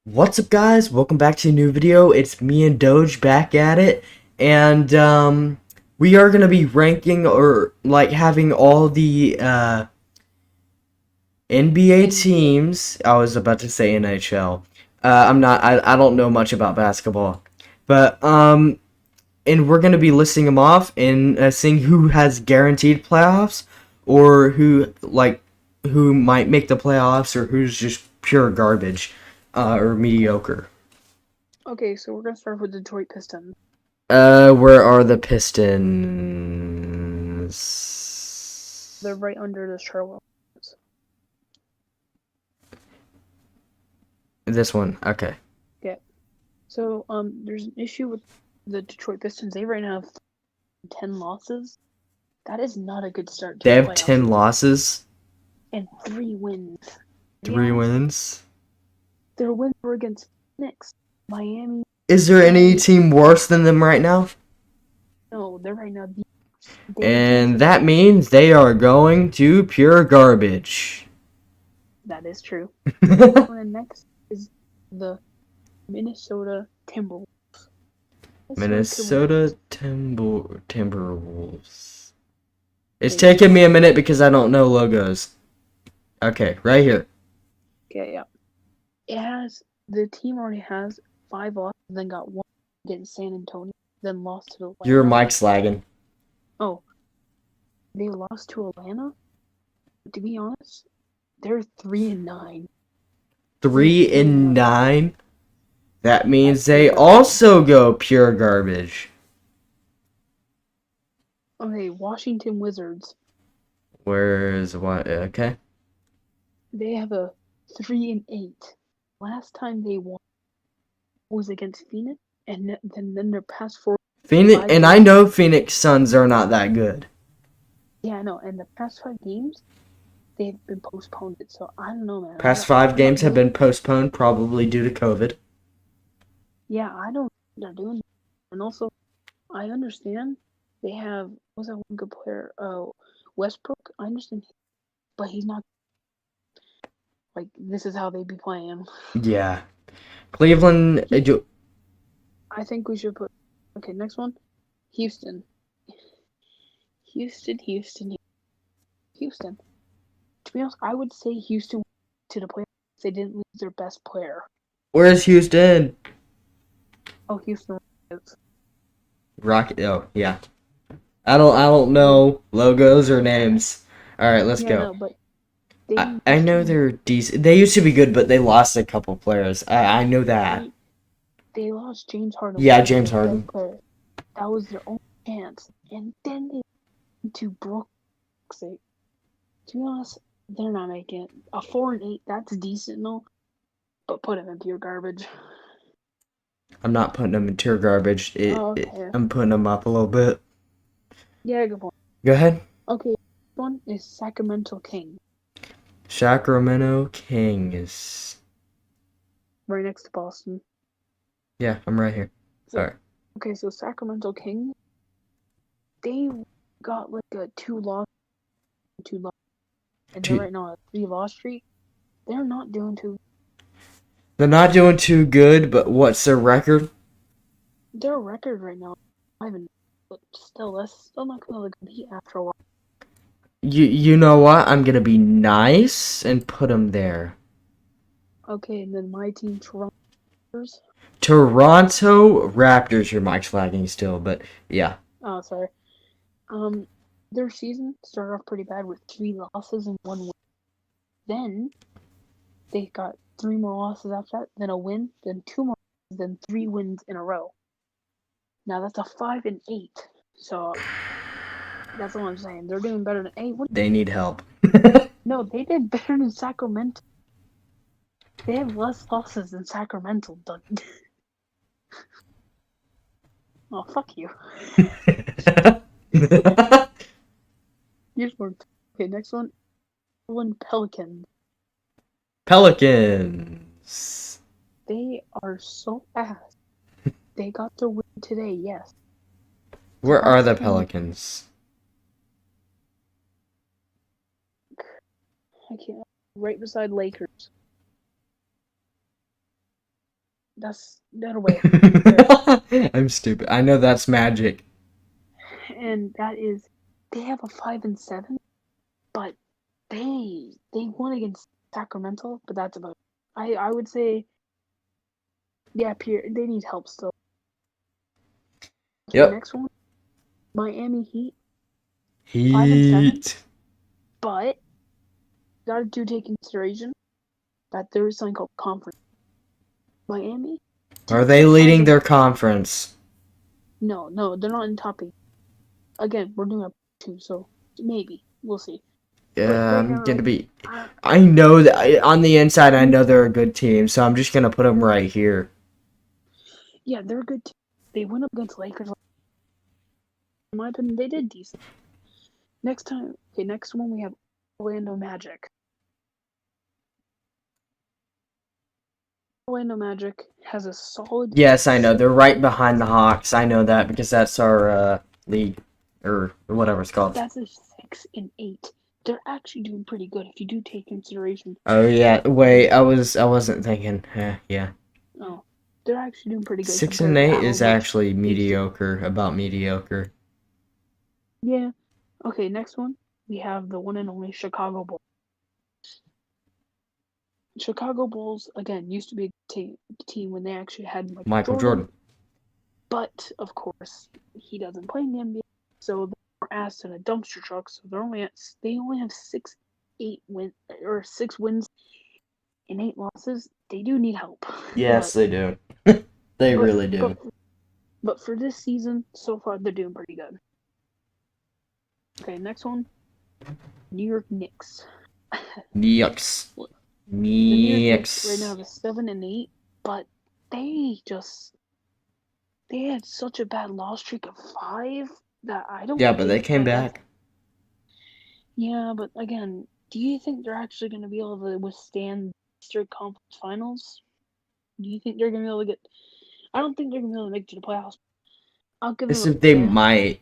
What's up, guys? Welcome back to a new video. It's me and Doge back at it, and we are gonna be ranking or like having all the NBA teams. I was about to say NHL. I'm not. I don't know much about basketball, but and we're gonna be listing them off and seeing who has guaranteed playoffs or who might make the playoffs or who's just pure garbage or mediocre. Okay, so we're gonna start with Detroit Pistons. Where are the Pistons? They're right under the Charlotte Hornets. This one, okay. Okay, so there's an issue with the Detroit Pistons. They right now have 10 losses. That is not a good start to They the have playoffs. 10 losses, And 3 wins. 3 wins. Their wins were against Phoenix, Miami. Is there any team worse than them right now? No, they're right now. And that means they are going to pure garbage. That is true. And next is the Minnesota Timberwolves. Minnesota Timberwolves. It's taking me a minute because I don't know logos. Okay, right here. Okay, yeah. The team already has 5 losses, then got 1 against San Antonio, then lost to Atlanta. Your mic's lagging. Oh, they lost to Atlanta? To be honest, they're 3-9. 3-9? That means they also go pure garbage. Okay, Washington Wizards. Where's what? Okay. They have a 3-8. Last time they won was against Phoenix, and then their past 4. Phoenix, and I know Phoenix Suns are not that good. Yeah, I know. And the past 5 games, they've been postponed. So I don't know, man. Past 5 games have been postponed, probably due to COVID. Yeah, I don't. They're doing. And also, I understand they have. Was that one good player? Westbrook. I understand, but he's not. Like, this is how they be playing. Yeah, Cleveland. I think we should put. Okay, next one, Houston. Houston. To be honest, I would say Houston to the playoffs. They didn't lose their best player. Where's Houston? Oh, Houston Rockets. Rocket. Oh, yeah. I don't know logos or names. All right, let's go. No, but I know they're decent. They used to be good, but they lost a couple players. I know that. They lost James Harden. Yeah, James Harden. That was their only chance, and then they went to Brooklyn. To be honest, they're not making it. A 4-8, that's decent, though. But put them in pure garbage. I'm not putting them in pure garbage. Okay. I'm putting them up a little bit. Yeah, good point. Go ahead. Okay, this one is Sacramento Kings. Sacramento Kings. Right next to Boston. Yeah, I'm right here. Sorry. Okay, so Sacramento Kings, they got like a 2-loss, and they're right now on a 3-loss streak. They're not doing too. They're not doing too good, but what's their record? Their record right now, but still, that's still not gonna look good after a while. You know what? I'm gonna be nice and put them there. Okay, and then my team, Toronto Raptors. Toronto Raptors. Your mic's lagging still, but yeah. Oh, sorry. Their season started off pretty bad with 3 losses and 1 win. Then they got 3 more losses after that, then a win, then 2 more, then 3 wins in a row. Now that's a 5-8. So that's what I'm saying. They're doing better than They need help. No, they did better than Sacramento. They have less losses than Sacramento does. Oh, fuck you. Here's one. Okay, next one. Pelicans. Pelicans. They are so ass. They got their win today, yes. Where are the Pelicans? I can't. Right beside Lakers. That's that away. I'm stupid. I know that's Magic. And that is, they have a 5-7, but they won against Sacramento, but that's about it. I would say, yeah, they need help still. Okay, Yep. next one, Miami Heat, 5-7, Heat. but gotta do take into consideration that there is something called conference. Miami Are didn't they surprise leading any. their conference? No, they're not in top 8. Again, we're doing a 2, so maybe we'll see. But Yeah, right I'm now, gonna be. uh, I know that on the inside, I know they're a good team, so I'm just gonna put them right here. yeah, they're a good team. They went up against Lakers. In my opinion, they did decent. Next one we have Orlando Magic. Orlando Magic has a solid. Yes, I know they're right behind the Hawks. I know that because that's our league or whatever it's called. That's a 6-8. They're actually doing pretty good if you do take consideration. Oh yeah, wait, I wasn't thinking. Yeah, Oh, they're actually doing pretty good six and compared to eight how is much actually they used to. mediocre. About mediocre. Yeah. Okay, next one we have the one and only Chicago Bulls. Chicago Bulls again used to be a team when they actually had Michael Michael Jordan, Jordan. but of course he doesn't play in the NBA, so they're asked in a dumpster truck. So they only have 6 wins and 8 losses. They do need help, Yes, they do. They but really but do. but for this season so far they're doing pretty good. Okay, next one, New York Knicks. Yucks. The New York Knicks right now Knicks. have a 7-8, but they just they had such a bad loss streak of 5 that I don't Yeah, but they think came that that's. back. Yeah, but again, do you think they're actually going to be able to withstand Eastern Conference Finals? Do you think they're going to be able to get? I don't think they're going to be able to make it to the playoffs. I'll give them This a is they yeah. might.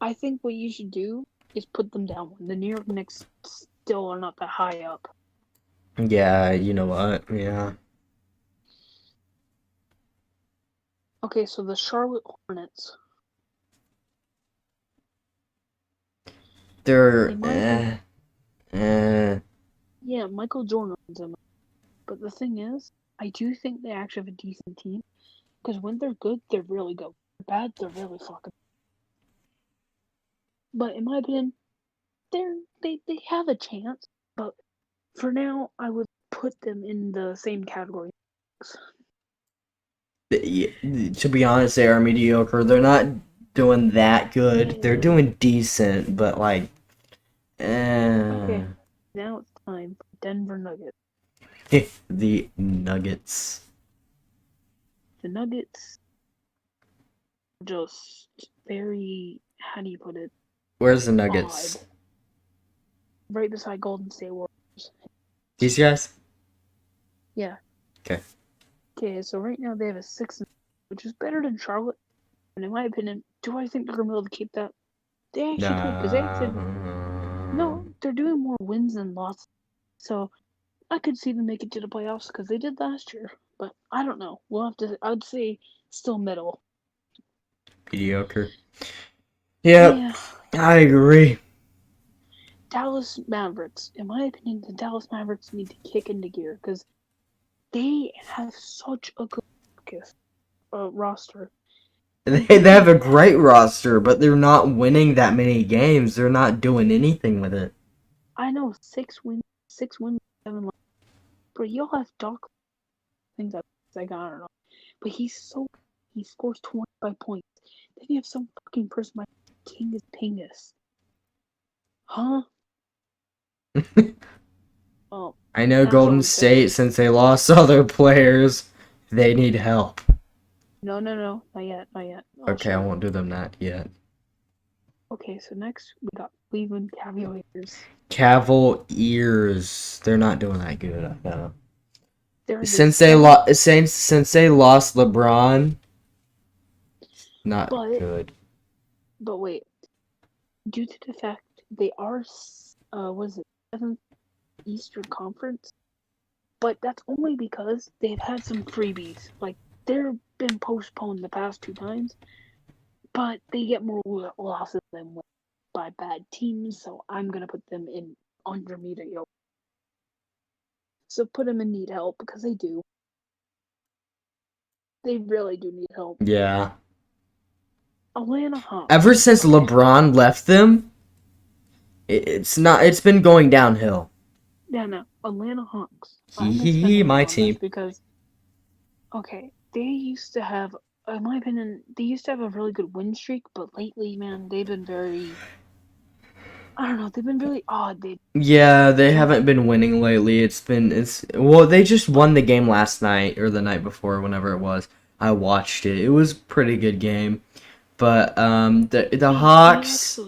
I think what you should do is put them down one. The New York Knicks still are not that high up. Yeah, you know what? Yeah. Okay, so the Charlotte Hornets. They're In my opinion, eh. yeah, Michael Jordan owns them. But the thing is, I do think they actually have a decent team. Because when they're good, they're really good. When they're bad, they're really fucking. But in my opinion, they have a chance. But for now, I would put them in the same category. To be honest, they are mediocre. They're not doing that good. They're doing decent, but like, Okay, now it's time for Denver Nuggets. the Nuggets. The Nuggets just very, how do you put it, Where's the odd. Nuggets? Right beside Golden State Warriors. These guys? Yeah. Okay. Okay, so right now they have a 6, which is better than Charlotte. And in my opinion, do I think they're gonna be able to keep that? They actually could, because they actually No. no, they're doing more wins than losses. So I could see them make it to the playoffs because they did last year. But I don't know. We'll have to. I'd say still middle. Mediocre. Yep, Yeah, I agree. Dallas Mavericks. In my opinion, the Dallas Mavericks need to kick into gear because they have such a good roster. They have a great roster, but they're not winning that many games. They're not doing anything with it. I know 6 wins, 7 losses. But you'll have Doc. Things like I don't know. But he scores 25 points. Then you have some fucking person like Kingus Pingus. Huh? Oh, I know that's all Golden I'm saying. State, since they lost other players, they need help. No, not yet, not yet. I'll Okay, I show you. won't do them that yet. Okay, so next we got Cleveland Cavaliers. Cavaliers, they're not doing that good. I know. They're the Since they seventh, lost, since they lost LeBron, not but good. wait, due to the fact they are was it 7th Eastern Conference? but that's only because they've had some freebies. Like they've been postponed the past 2 times, but they get more losses than wins by bad teams. So I'm gonna put them in under mediocre. So put them in need help because they do. They really do need help. Yeah. Atlanta Hawks. Ever since LeBron left them, it's been going downhill. Yeah, no, Atlanta Hawks. My team. Because okay, they used to have, in my opinion, they used to have a really good win streak, but lately, man, they've been very. I don't know. They've been really odd. Yeah, they haven't been winning lately. Well, they just won the game last night or the night before, whenever it was. I watched it. It was a pretty good game. But the Hawks,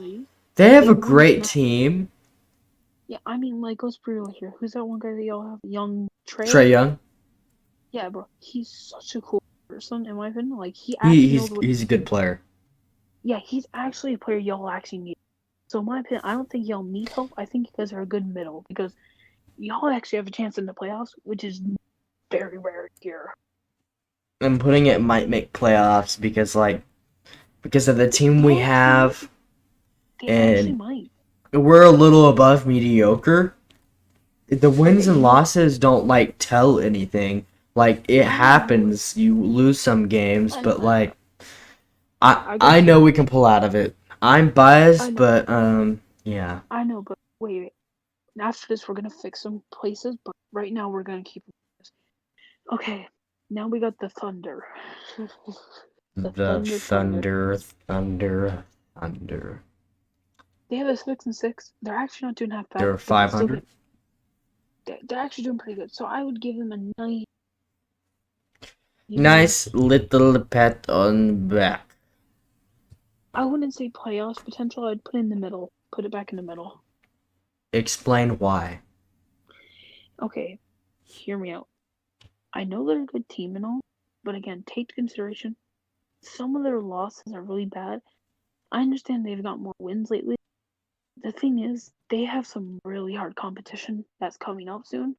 they have a great team. Yeah, I mean, like, let's be real here. Who's that one guy that y'all have? Young Trae Young. Yeah, bro. He's such a cool person, in my opinion. Like, he's a good player. Yeah, he's actually a player y'all actually need. So, in my opinion, I don't think y'all need help. I think you guys are a good middle because y'all actually have a chance in the playoffs, which is very rare here. I'm putting it might make playoffs because of the team we have, and we're a little above mediocre. The wins and losses don't tell anything. It happens. You lose some games, but I know we can pull out of it. I'm biased, but yeah. I know, but wait. After this, we're gonna fix some places, but right now we're gonna keep this. Okay, now we got the Thunder. the Thunder. They have a 6-6. They're actually not doing half bad. They're 500. They're actually doing pretty good. So I would give them a nice little pat on back. I wouldn't say playoffs potential. I'd put it in the middle. Put it back in the middle. Explain why. Okay, hear me out. I know they're a good team and all, but again, take into consideration some of their losses are really bad. I understand they've got more wins lately. The thing is, they have some really hard competition that's coming up soon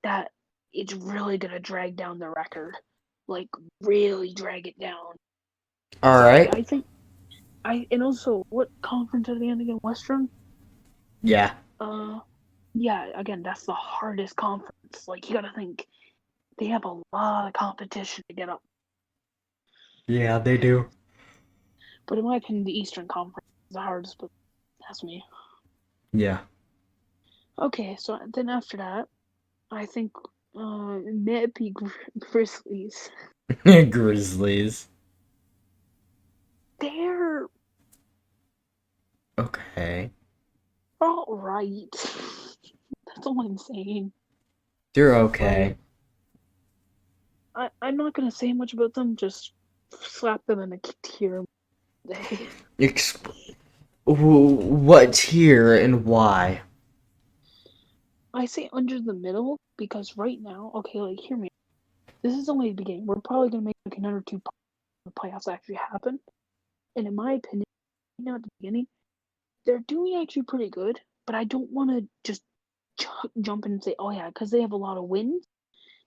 that it's really gonna drag down the record. Like, really drag it down. Alright. I think and also, what conference are they in again? Western? Yeah. Yeah, again, that's the hardest conference. Like, you gotta think, they have a lot of competition to get up. Yeah, they do. But in my opinion, the Eastern Conference is the hardest, but that's me. Yeah. Okay, so then after that, I think it may be Grizzlies. Grizzlies. They're okay. Alright. That's all I'm saying. They're okay. I'm not gonna say much about them, just slap them in a tier. What tier and why? I say under the middle because right now, okay, hear me. This is only the beginning. We're probably gonna make another 2 the playoffs actually happen. And in my opinion, right now at the beginning, they're doing actually pretty good. But I don't want to just jump in and say, oh yeah, because they have a lot of wins,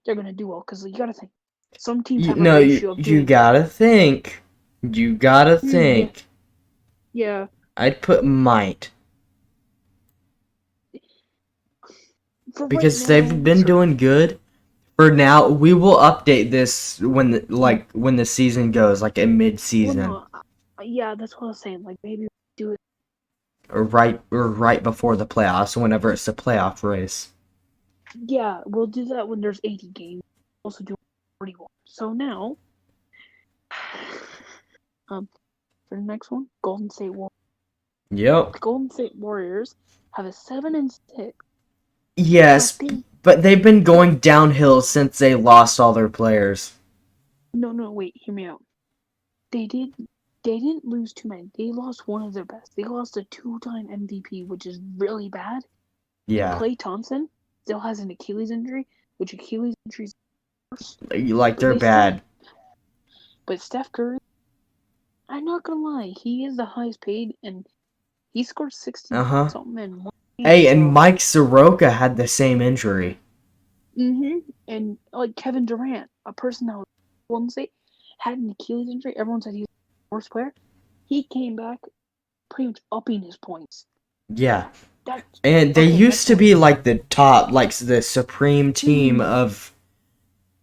they're gonna do well. Because you gotta think, some teams have a ratio of you gotta think. You gotta think. Yeah. I'd put might. Because they've been doing good. For now, we will update this when the season goes, in mid-season. Well, no, yeah, that's what I was saying. Maybe do it. Or right before the playoffs, whenever it's a playoff race. Yeah, we'll do that when there's 80 games. We'll also do 41. So now, for the next one, Golden State Warriors. Yep. The Golden State Warriors have a 7-6. Yes, but they've been going downhill since they lost all their players. No, wait, hear me out. They didn't lose too many. They lost one of their best. They lost a 2-time MVP, which is really bad. Yeah. Klay Thompson still has an Achilles injury, which Achilles injuries worse. They're bad. But Steph Curry, I'm not gonna lie, he is the highest paid, and he scored 60 something in one game. Hey, and Mike Soroka had the same injury. And like Kevin Durant, a person that was Golden State, had an Achilles injury. Everyone said he was the worst player. He came back, pretty much upping his points. Yeah. That's And they okay. used Next to one. be like the top, like the supreme team of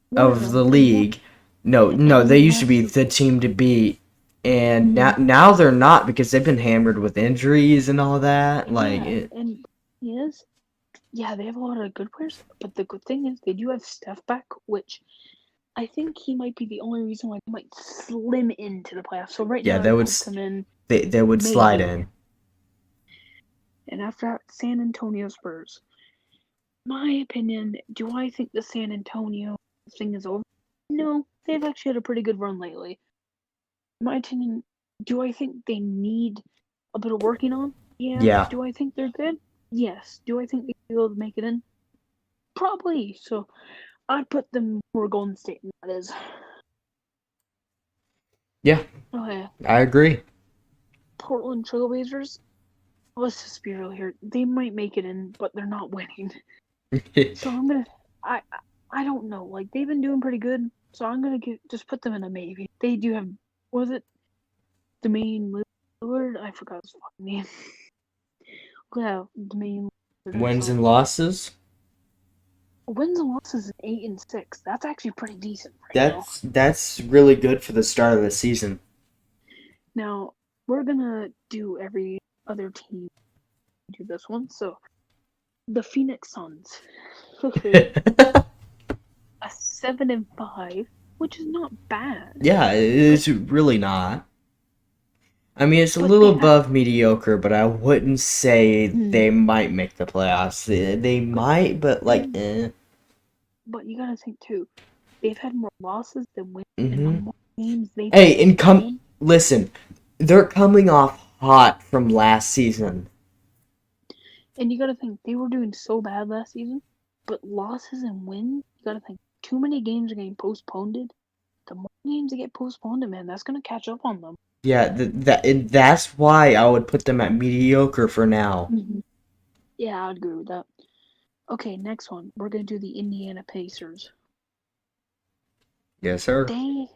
One of the them, league. No, they and used to last be season. the team to beat, and now they're not because they've been hammered with injuries and all that. And yes, yeah, they have a lot of good players, but the good thing is they do have Steph back, which I think he might be the only reason why they might slim into the playoffs. So right Yeah, now it puts them in they would slide maybe, in. and after that, San Antonio Spurs. My opinion, do I think the San Antonio thing is over? No, they've actually had a pretty good run lately. My opinion, do I think they need a bit of working on? Yeah. Yeah, Do I think they're good? Yes. Do I think they'll be able to make it in? Probably. So I'd put them where Golden State that is. yeah, Okay. I agree. Portland Trailblazers. Let's just be real here. They might make it in, but they're not winning. So I'm gonna. I I don't know. Like they've been doing pretty good. So I'm gonna just put them in a maybe. They do have. Was it Damian Lillard? I forgot his fucking name. Yeah, Damian Lillard or Wins something. and losses. Wins and losses is 8-6. That's actually pretty decent right now. That's really good for the start of the season. Now we're gonna do every other team do this one. So the Phoenix Suns, a 7-5, which is not bad. Yeah, it's really not. I mean, it's a But little they have, above mediocre, but I wouldn't say mm, they might make the playoffs. They but might, but like, then, eh. but you gotta think too. They've had more losses than wins, and the Hmm. more games they've Hey, and won, listen, they're coming off hot from last season. and you gotta think they were doing so bad last season, but losses and wins, you gotta think too many games are getting postponed. The more games that get postponed, man, that's gonna catch up on them. Yeah, that's why I would put them at mediocre for now. Yeah, I'd agree with that. Okay, next one. We're gonna do the Indiana Pacers. Yes, sir. They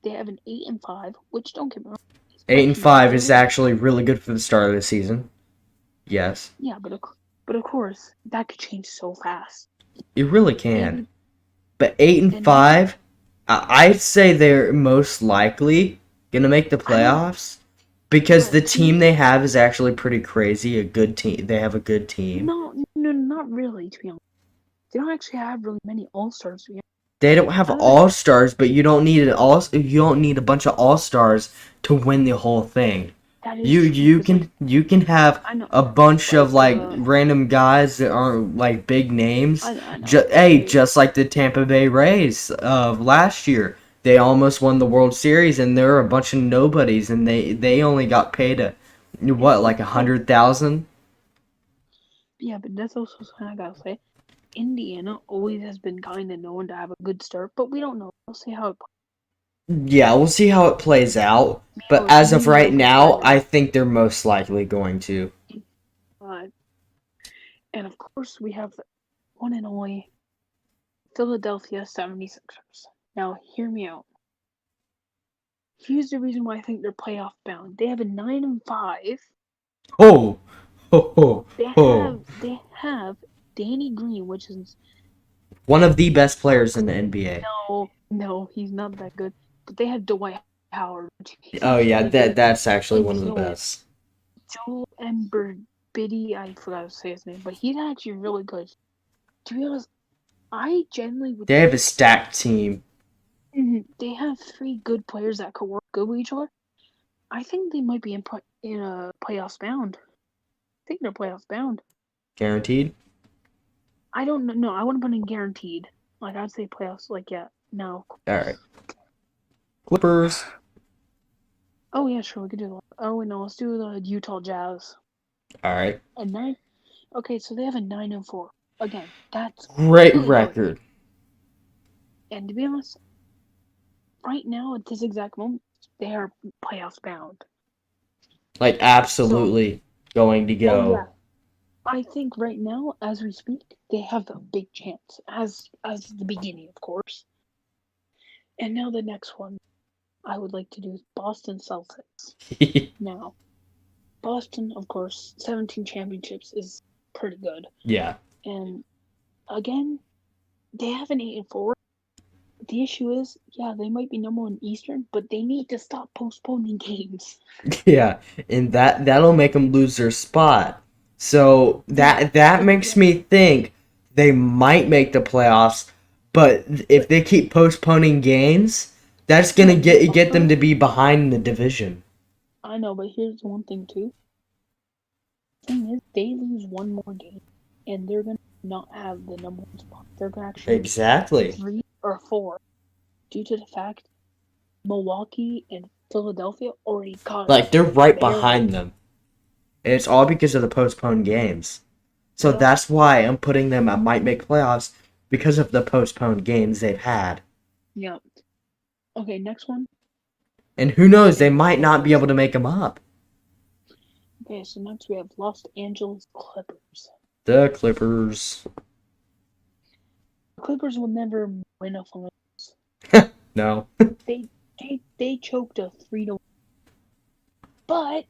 they have an 8-5, which don't get me wrong, is 8-5 is actually actually really good for the start of the season. Yes, yeah, but of course that could change so fast. it really They can. have But eight and and they five, I'd say they're most likely gonna make the I don't playoffs because the but to be team they have is actually pretty crazy. A good team. They have a good team. no not really to be honest. They don't actually have really many all stars to be honest. They don't have I like all stars, but you don't need You don't need a bunch of all stars to win the whole thing. that is You true because like you can have I know a bunch of like like random guys that aren't like big names. I know Hey, like just like the Tampa Bay Rays of last year, they almost won the World Series, and there were a bunch of nobodies, and they only got paid what, like but 100,000. yeah, but that's also something I gotta say. Indiana always has been kind of known to have a good start, but we don't know. We'll see how it Yeah, we'll see how it plays out. But as of right mediocre now, started. I think they're most likely going to. Uh, and of course, we have the one and only Philadelphia 76ers. Now, hear me out. Here's the reason why I think they're playoff bound. They have a 9-5. Oh, ho, ho, ho. They have Danny Green, which is One of the best players in the NBA. no, he's not that good. But they have Dwight Howard, he's Oh actually yeah, really good. that's actually And one of the best. Joel Embiid, I forgot to say his name, but he's actually really good. To be honest, I genuinely would They have think a stacked team. they have three good players that could work good with each other. I think they might be in a playoffs bound. I think they're playoffs bound. Guaranteed. I don't know. No, I wouldn't put in guaranteed. Like I'd say playoffs. Like yeah, no. Alright. Clippers. Oh yeah, sure we could do that. Oh wait, no, let's do the Utah Jazz. Alright. A 9. Okay, so they have a 9-4. Again, that's Great really good. record. And to be honest, right now at this exact moment, they are playoffs bound. Like, So, absolutely going to oh yeah, go. I think right now, as we speak, they have a big chance. As the beginning, of course. And now the next one I would like to do is Boston Celtics. Now, Boston, of course, 17 championships is pretty good. Yeah. And again, they have an 8-4. The issue is, yeah, they might be number one Eastern, but they need to stop postponing games. Yeah, and that'll make them lose their spot. So that makes me think they might make the playoffs, but if they keep postponing games, that's gonna get them to be behind in the division. I know, but here's one thing too. The thing is, they lose one more game, and they're gonna not have the number one spot. They're gonna actually Exactly. 3 or 4, due to the fact Milwaukee and Philadelphia already caught Like they're right barely. behind them. And it's all because of the postponed games. So Yeah. that's why I'm putting them at might make playoffs because of the postponed games they've had. Yeah. Okay, next one. And who knows, they might not be able to make them up. Okay, so next we have Los Angeles Clippers. The Clippers. The Clippers will never win a finals. No. They choked a 3-1. But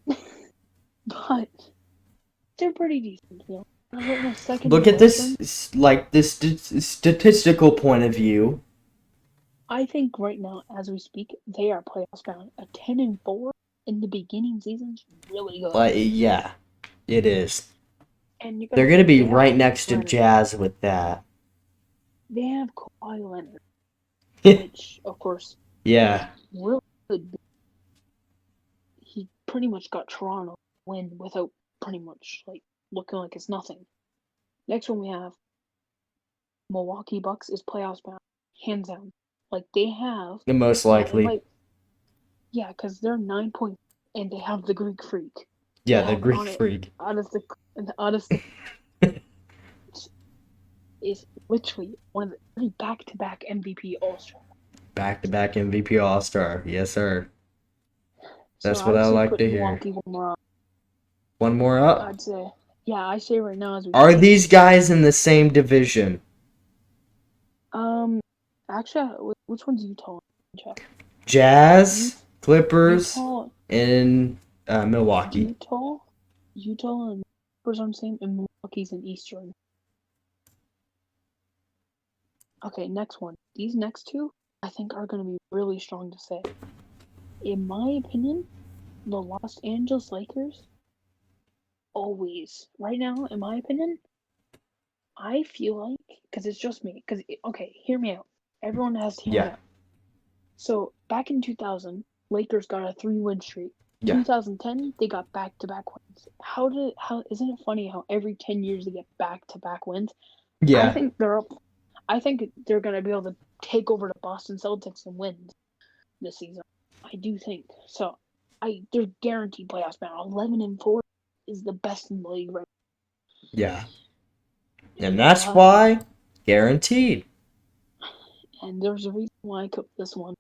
they're pretty decent, you know. Right now, second Look in at Western. this, like this statistical point of view. I think right now, as we speak, they are playoffs bound. A 10-4 in the beginning season is really good. Like, yeah, it is. And They're gonna be they have right next to Leonard. Jazz with that. They have Kawhi Leonard, which, of course, Yeah. really good. He pretty much got Toronto win without pretty much like looking like it's nothing. Next one we have Milwaukee Bucks is playoffs bound, hands down. Like they have The most likely. Yeah, because they're 9 points and they have the Greek Freak. Yeah, They the have Greek Freak. Honestly, is literally one of the back-to-back MVP All-Star. Back-to-back MVP All-Star. Yes, sir. That's So what I'd I say like put to hear. Milwaukee one more up. One more up. I'd say, yeah, I say right now as we Are speak. these guys in the same division? Actually, which one's Utah? Check. Jazz, Clippers, Utah, and Milwaukee. Utah and Clippers on the same, and Milwaukee's in Eastern. Okay, next one. These next two, I think, are going to be really strong to say. In my opinion, the Los Angeles Lakers, always, right now, in my opinion, I feel like, because it's just me, okay, hear me out. Everyone has to hear me out. So, back in 2000, Lakers got a 3-win streak. Yeah. 2010, they got back-to-back wins. Isn't it funny how every 10 years they get back-to-back wins? Yeah. I think they're up. I think they're going to be able to take over the Boston Celtics and win this season. I do think. So, they're guaranteed playoffs now. 11-4 is the best in the league right now. Yeah. And that's why guaranteed. And there's a reason why I took this one.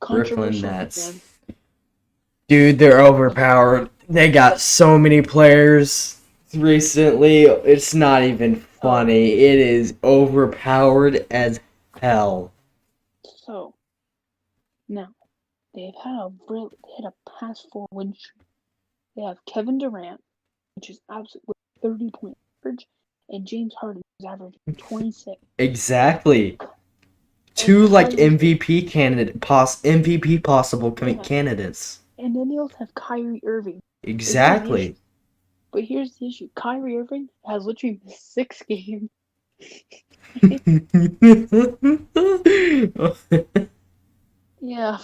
Brooklyn Nets. Dude, they're overpowered. They got so many players recently. It's not even funny. It is overpowered as hell. So, now, they've had a past 4-win streak. They have Kevin Durant, which is absolutely 30-point average, and James Harden is averaging 26. Exactly. Two like MVP possible candidates. And then they also have Kyrie Irving. Exactly. But here's the issue: Kyrie Irving has literally missed 6 games. Yeah.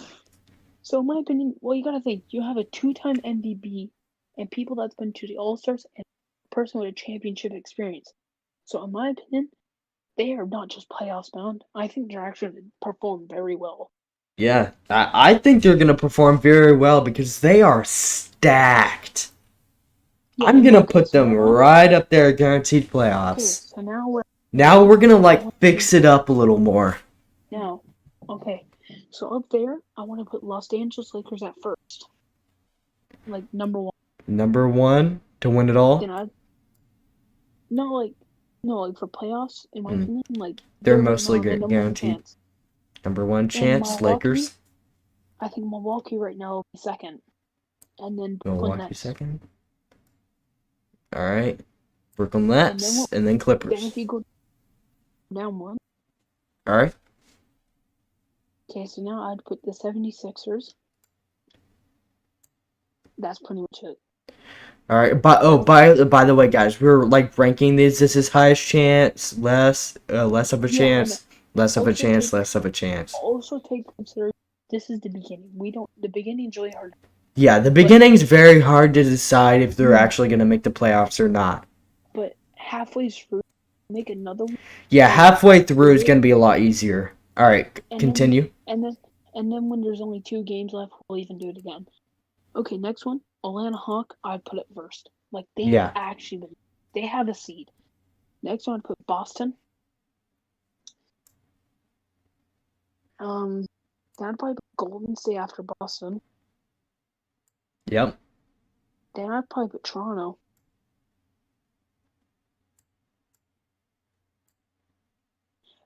So in my opinion, well, you gotta think, you have a 2-time MVP and people that's been to the All-Stars and a person with a championship experience. So in my opinion, they are not just playoffs bound. I think they're actually going to perform very well. Yeah, I think they're going to perform very well because they are stacked. Yeah, I'm going to put them right up there, guaranteed playoffs. Okay, so now we're going to like fix it up a little more. Now, okay. So up there, I want to put Los Angeles Lakers at first. Like number 1. Number 1? to win it all. Then I no like for playoffs. In my Mm. opinion, like They're right mostly now the number one guaranteed. chance. Number one And chance, Milwaukee, Lakers. I think Milwaukee right now will be second, and then Brooklyn Milwaukee next. second. All right. Brooklyn And then Nets, and then then Clippers. if you go down one, All right. okay, so now I'd put the 76ers. That's pretty much it. All right. By the way, guys, we're like ranking these. This is highest chance, less of a Yeah, and chance, less of a also chance, take less of a chance. also take consideration this is the beginning. The beginning's really hard. Yeah, the beginning's very hard to decide if they're actually gonna make the playoffs or not. But halfway through, make another one. Yeah, halfway through is gonna be a lot easier. All right, And continue. And then when there's only 2 games left, we'll even do it again. Okay, next one, Atlanta Hawk. I'd put it first. Like Yeah. they have a seed. Next one, I'd put Boston. Then I'd probably put Golden State after Boston. Yep. Then I'd probably put Toronto.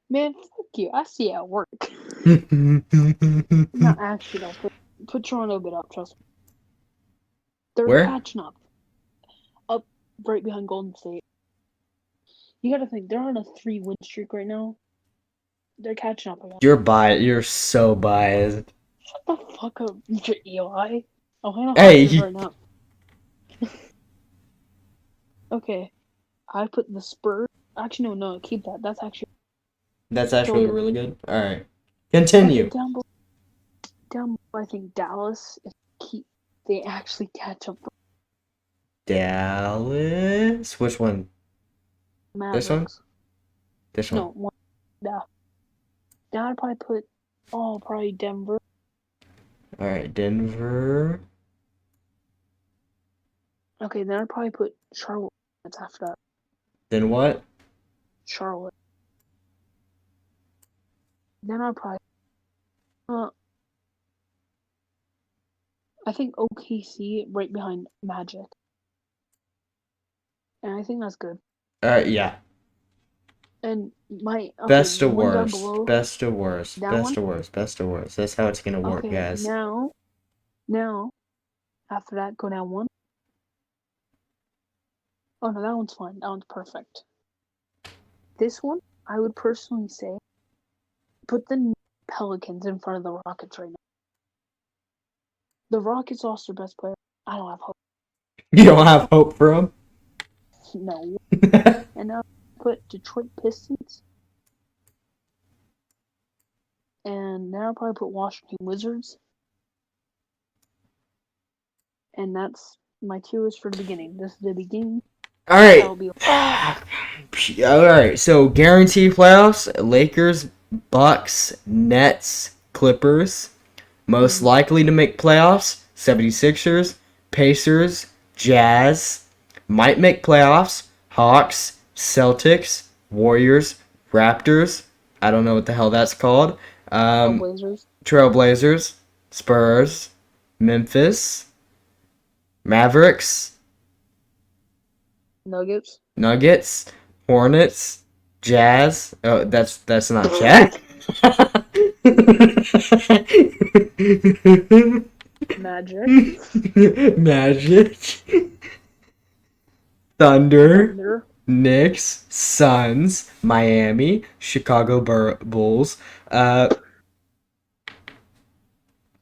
Man, fuck you. I see you at work. Not actually, though. Put Toronto a bit up, trust me. They're Where? catching up. Up right behind Golden State. You gotta think, they're on a 3-win streak right now. They're catching up again. You're biased. You're so biased. Shut the fuck up, Eli. Hey, Hawks right now. Okay. I put the Spurs. Actually, no, keep that. That's actually really good. All right, continue. Okay, down below, I think Dallas. They actually catch up. Dallas. Which one? Mavericks. This one? This one. No, one. Yeah. Now I'd probably put. Probably Denver. All right, Denver. Okay, then I'd probably put Charlotte. That's after that. Then what? Charlotte. Then I'd probably. I think OKC right behind Magic. And I think that's good. Yeah. And Best to the one down worst. below, Best to worst. that Best one? to worst. Best to worst. That's how it's gonna work, Okay, guys. now, after that, go down one. Oh no, that one's fine. That one's perfect. This one, I would personally say, put the Pelicans in front of the Rockets right now. The Rockets lost their best player. I don't have hope. You don't have hope for them? No. And now put Detroit Pistons. And now I'll probably put Washington Wizards. And that's my 2 is for the beginning. This is the beginning. All right. That'll be All right. So guaranteed playoffs: Lakers, Bucks, Nets, Clippers. Most likely to make playoffs: 76ers, Pacers, Jazz. Might make playoffs: Hawks, Celtics, Warriors, Raptors. I don't know what the hell that's called. Trailblazers, Spurs, Memphis, Mavericks, Nuggets, Hornets, Jazz. Oh, that's not Jazz. Magic. Thunder. Knicks, Suns, Miami, Chicago Bulls,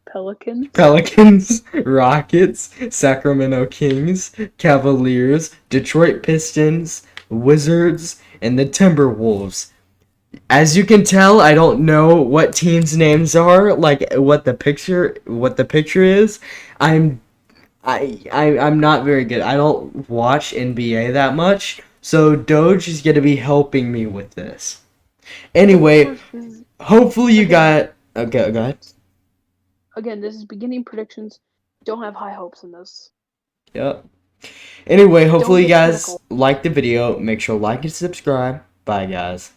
Pelicans, Rockets, Sacramento Kings, Cavaliers, Detroit Pistons, Wizards, and the Timberwolves. As you can tell, I don't know what teams' names are, like what the picture is. I'm not very good. I don't watch NBA that much, so Doge is gonna be helping me with this. Anyway, hopefully you got. Okay, go ahead. Again, this is beginning predictions. Don't have high hopes in this. Yep. Anyway, hopefully you guys like the video. Make sure to like and subscribe. Bye, guys.